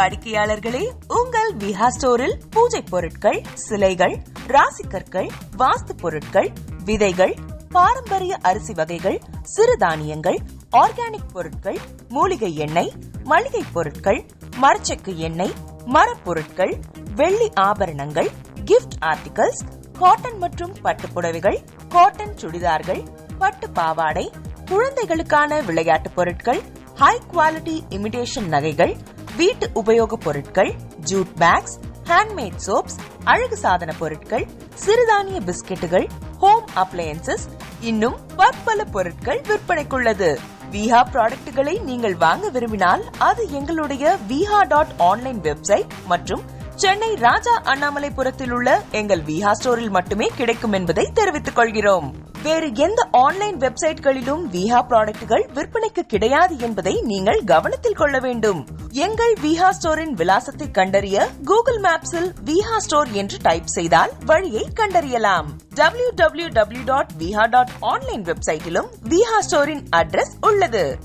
வாடிக்கையாளர்களே, உங்கள் விஹா ஸ்டோரில் பூஜை பொருட்கள், சிலைகள், ராசிக்கற்கள், வாஸ்து பொருட்கள், விதைகள், பாரம்பரிய அரிசி வகைகள், சிறுதானியங்கள், ஆர்கானிக் பொருட்கள், மூலிகை எண்ணெய், மளிகை பொருட்கள், மரச்செக்கு எண்ணெய், மரப்பொருட்கள், வெள்ளி ஆபரணங்கள், கிஃப்ட் ஆர்டிகல்ஸ், காட்டன் மற்றும் பட்டு புடவைகள், காட்டன் சுடிதார்கள், பட்டு பாவாடை, குழந்தைகளுக்கான விளையாட்டு பொருட்கள், ஹை குவாலிட்டி இமிடேஷன் நகைகள், வீட்டு உபயோக பொருட்கள், ஜூட் பேக்ஸ், ஹேண்ட்மேட் சோப்ஸ், அழகு சாதன பொருட்கள், சிறுதானிய பிஸ்கெட்டுகள், ஹோம் அப்ளையன்சஸ், இன்னும் பற்பல பொருட்கள் விற்பனைக்குள்ளது. விஹா ப்ராடக்ட்களை நீங்கள் வாங்க விரும்பினால் அது எங்களுடைய viha.online வெப்சைட் மற்றும் சென்னை ராஜா அண்ணாமலைபுரத்தில் உள்ள எங்கள் விஹா ஸ்டோரில் மட்டுமே கிடைக்கும் என்பதை தெரிவித்துக் கொள்கிறோம். வேறு எந்த ஆன்லைன் வெப்சைட்களிலும் விஹா ப்ராடக்ட்கள் விற்பனைக்கு கிடையாது என்பதை நீங்கள் கவனத்தில் கொள்ள வேண்டும். எங்கள் விஹா ஸ்டோரின் விலாசத்தை கண்டறிய கூகுள் மேப்ஸில் விஹா ஸ்டோர் என்று டைப் செய்தால் வழியை கண்டறியலாம். www.viha.online வெப்சைட்டிலும் விஹா ஸ்டோரின் அட்ரஸ் உள்ளது.